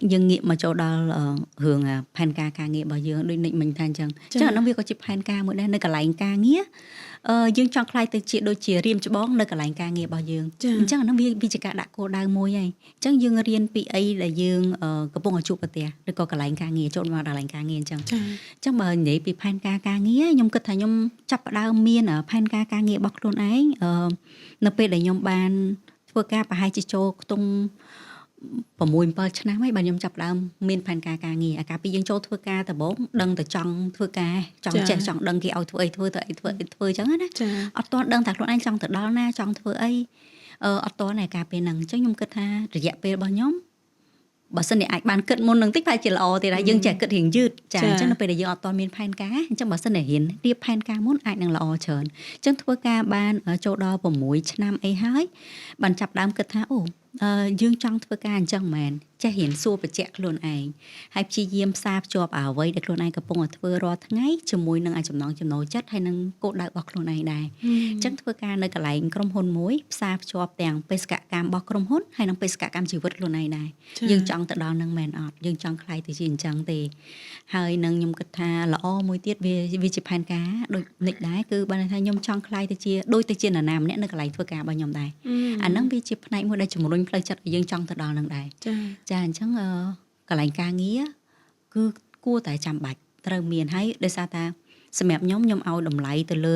dương nghiệm mà chỗ đó hưởng pan ca nghĩa bao dương đôi định mình than chẳng chắc là nó việc có chụp pan ca mới đây nơi cả lạnh ca nghĩa dương trong khai từ chị đôi chỉ riêng cho bón nơi cả lạnh ca nghĩa bao dương chắc là nó việc vì chỉ cả đã cô đau môi này chắc dương riêng PA là dương cái bông ở chụp ở tiệt được có cả lạnh ca nghĩa chỗ mà cả lạnh ca nghĩa chẳng chắc mà nhảy bị pan ca nghĩa nhung kết thành nhung chập đau miên ở pan ca nghĩa bọc luôn ấy nó pe để nhung bàn vừa ca và hai chị châu tung và mùi bơ cho mấy bà nhom chập đam miên pan ca nghề cả bây giờ châu thưa ca từ bốn đăng từ trong thưa ca trong trẻ trong đăng kia ao thưa chẳng hết á ở toàn đăng thật luôn anh trong từ đó na trong thưa ấy ở toàn này cả bên nằng chắc nhom kết ha rồi dẹp bên bao nhóm bà sân này ai bàn cận môn nằng tích phải chỉ là thì là dương trẻ cận hình dư chả chắc nó bây giờ ở toàn miên pan cá chắc bà sân này hiện đi pan ca muốn ai nằng là chờn chắc thưa ca ban ở châu đó vào mũi năm ấy hái bàn chập đam kết ha dương trong thưa ca chẳng mềnจะเห็นสู้ไปแจกខ្លួនឯងហើយព្យាយាមផ្សារភ្ជាប់អ្វីដែលខ្លួនឯងកំពុងតែធ្វើរាល់ថ្ងៃជាមួយនឹងអាចចំណងចំណូលចិត្តហើយនឹងគោលដៅរបស់ខ្លួនឯងដែរអញ្ចឹងធ្វើការនៅកន្លែងក្រុមហ៊ុនមួយផ្សារភ្ជាប់ទាំងបេសកកម្មរបស់ក្រុមហ៊ុនហើយនិងបេសកកម្មជីវិតខ្លួនឯងដែរយើងចង់ទៅដល់នឹងមែនអត់យើងចង់ខ្លាយទៅជាអញ្ចឹងទេហើយនឹងខ្ញុំគិតថាល្អមួយទៀតវាជាផែនការដូចនិចដែរគឺបើថាខ្ញុំចង់ខ្លាយទៅជាដូចទៅជានរណាម្នាក់នៅកន្លែងធ្វើការរបស់ខ្ញុំដែរអាហ្នឹងវាជាផ្នែកមួយដែលជំរុញផ្លូវចិត្តឲ្យយើងចង់ទៅដល់នឹងដែរចាអញ្ចឹងកន្លែងការងារគឺគួរតែចាំបាច់ត្រូវមានហើយដោយសារតាសម្រាប់ខ្ញុំឲ្យតម្លៃទៅលើ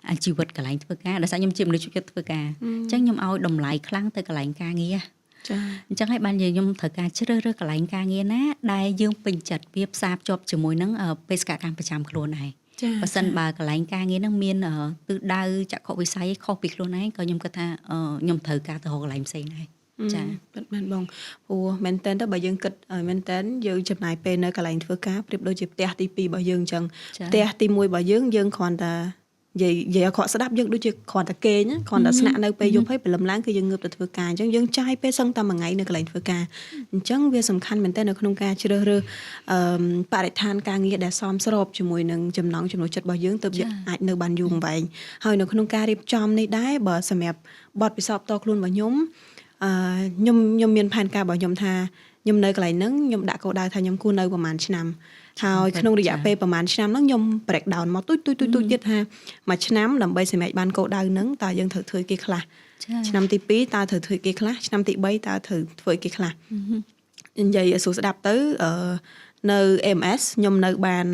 អាជីវិតកន្លែងធ្វើការដោយសារខ្ញុំជាមនុស្សជួយធ្វើការអញ្ចឹងខ្ញុំឲ្យតម្លៃខ្លាំងទៅកន្លែងការងារចាអញ្ចឹងហើយបានខ្ញុំត្រូវការជ្រើសរើសកន្លែងការងារណាដែលយើងពេញចិត្តវាផ្សារភ្ជាប់ជាមួយនឹងបេសកកម្មប្រចាំខ្លួនដែរបើសិនបើកន្លែងការងារហ្នឹងមានទិសដៅចក្ខុវិស័យខុសពីខ្លួនឯងក៏ខ្ញុំគិតថាខ្ញុំត្រូវការទៅរកកន្លែងផ្សេងដែរចាពិតមែនបងព្រោះមែនតើបើយើងគិតមែនតើយើងចំណាយពេលនៅកន្លែងធ្វើការប្រៀបដូចជាផ្ទះទី2របស់យើងអញ្ចឹងផ្ទះទី1របស់យើងគ្រាន់តែនិយាយអខស្ដាប់យើងដូចជាគ្រាន់តែគេងគ្រាន់តែស្នាក់នៅពេលយប់ហើយព្រលឹមឡើងគឺយើងងើបទៅធ្វើការអញ្ចឹងយើងចាយពេលសឹងតែមួយថ្ងៃនៅកន្លែងធ្វើការអញ្ចឹងវាសំខាន់មែនតើនៅក្នុងការជ្រើសរើសបរិស្ថានការងារដែលសមស្របជាមួយនឹងចំណង់ចំណូលចិត្តរបស់យើងទើបអាចនៅបានយូរអង្វែងហើយនៅក្នុងការរៀបចំនេះដែរបើសម្រាប់បទពិសោធន៍តខ្លួនរបស់ខ្ញុំមានផែនការរបស់ខ្ញុំថាខ្ញុំនៅកន្លែងហ្នឹងខ្ញុំដាក់គោលដៅថាខ្ញុំគួរនៅប្រហែលឆ្នាំហើយក្នុងរយៈពេលប្រហែលឆ្នាំហ្នឹងខ្ញុំ break down មកទូចទៀតថាមួយឆ្នាំដើម្បីសម្រេចបានគោលដៅហ្នឹងតើយើងត្រូវធ្វើគេខ្លះឆ្នាំទី2តើត្រូវធ្វើគេខ្លះឆ្នាំទី3តើត្រូវធ្វើគេខ្លះនិយាយឲ្យស្ដាប់ទៅនៅ MS ខ្ញុំនៅបាន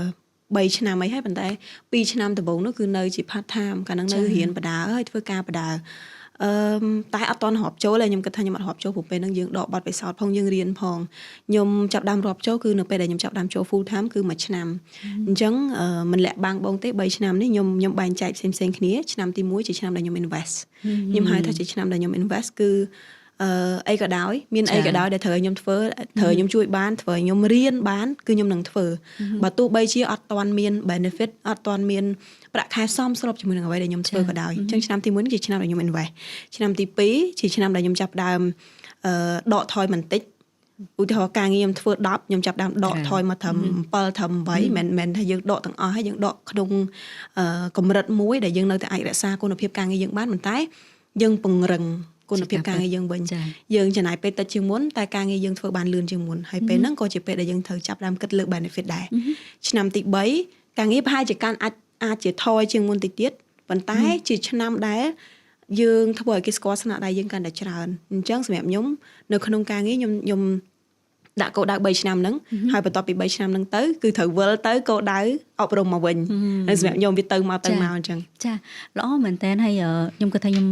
3ឆ្នាំអីហើយប៉ុន្តែ2ឆ្នាំដំបូងនោះគឺនៅជា part time កាលហ្នឹងនៅរៀនបដាហើយធ្វើការបដាតែអត់តន់រាប់ចូលហើយខ្ញុំគិតថាខ្ញុំអត់រាប់ចូលព្រោះពេលហ្នឹងយើងដកបទពិសោធន៍ផងយើងរៀនផងខ្ញុំចាប់ដើមរាប់ចូលគឺនៅពេលដែលខ្ញុំចាប់ដើមចូល full time គឺមួយឆ្នាំអញ្ចឹងមិនលាក់បាំងបងទេ3ឆ្នាំនេះខ្ញុំបែងចែកផ្សេងៗគ្នាឆ្នាំទី1ជាឆ្នាំដែលខ្ញុំ invest ខ្ញុំហៅថាជាឆ្នាំដែលខ្ញុំ invest គឺអីក៏ដោយមានអីក៏ដោយដែលត្រូវឲ្យខ្ញុំធ្វើត្រូវខ្ញុំជួយបានធ្វើឲ្យខ្ញុំរៀនបានគឺខ្ញុំនឹងធ្វើបើទោះបីជាអត់ទាន់មាន benefit អត់ទាន់មានប្រាក់ខែសមស្របជាមួយនឹងអ្វីដែលខ្ញុំធ្វើក៏ដោយអញ្ចឹងឆ្នាំទី1ជាឆ្នាំដែលខ្ញុំ invest ឆ្នាំទី2ជាឆ្នាំដែលខ្ញុំចាប់ដើមដកថយបន្តិចឧទាហរណ៍ការងារខ្ញុំធ្វើ10ខ្ញុំចាប់ដើមដកថយមកត្រឹម7ត្រឹម8មិនមែនថាយើងដកទាំងអស់ហើយយើងដកក្នុងកម្រិតមួយដែលយើងនៅតែអាចរក្សាគុណភាពការងារយើងបានប៉ុន្តែយើងពង្រឹងគុណភាពការងារយើងវិញយើងចំណាយពេលតិចជាងមុនតែការងារយើងធ្វើបានលឿនជាងមុនហើយពេលហ្នឹងក៏ជាពេលដែលយើងត្រូវចាប់ដើមគិតលើ benefit ដែរឆ្នាំទី3ការងារប្រហែលជាអាចជាថយជាងមុនតិចទៀតប៉ុន្តែជាឆ្នាំដែលយើងធ្វើឲ្យគេស្គាល់ស្នាដៃយើងកាន់តែច្រើនអញ្ចឹងសម្រាប់ខ្ញុំនៅក្នុងការងារខ្ញុំដាក់គោលដៅ3ឆ្នាំហ្នឹងហើយបន្ទាប់ពី3ឆ្នាំហ្នឹងទៅគឺត្រូវវិលទៅគោលដៅអប់រំមកវិញហើយសម្រាប់ខ្ញុំវាទៅមកអញ្ចឹងចាល្អមែនតើហើយខ្ញុំគិតថាខ្ញុំ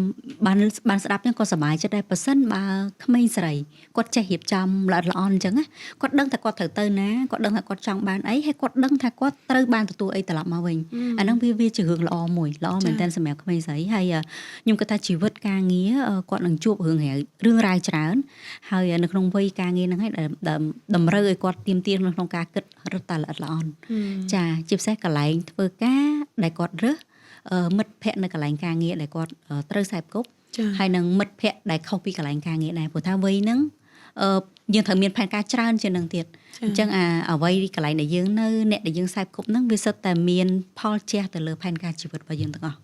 បានស្ដាប់ហ្នឹងក៏សប្បាយចិត្តដែរប៉ះសិនបើក្មេងស្រីគាត់ចេះរៀបចំល្អអញ្ចឹងគាត់ដឹងថាគាត់ត្រូវទៅណាគាត់ដឹងថាគាត់ចង់បានអីហើយគាត់ដឹងថាគាត់ត្រូវបានទទួលអីត្រឡប់មកវិញអាហ្នឹងវាជារឿងល្អមួយល្អមែនតើសម្រាប់ក្មេងស្រីហើយខ្ញុំគិតថាជីវិតការងារគាត់នឹងជួបរឿងរ៉ាវច្រើនហើយនៅក្នុងវ័យការងារហ្នឹងហើយតម្រូវឲ្យគាត់ទៀមទាក្នុងការគិតរត់តែល្អអន់ចាជាពិសេសកន្លែងធ្វើការដែលគាត់រើសមិត្តភ័ក្តិនៅកន្លែងការងារដែលគាត់ត្រូវខ្សែគប់ហើយនឹងមិត្តភ័ក្តិដែលខុសពីកន្លែងការងារដែរព្រោះថាវ័យហ្នឹងយើងត្រូវមានផែនការច្រើនជាងនឹងទៀតអញ្ចឹងអ្វីកន្លែងដែលយើងនៅអ្នកដែលយើងខ្សែគប់ហ្នឹងវាសុទ្ធតែមានផលជះទៅលើផែនការជីវិតរបស់យើងទាំងអស់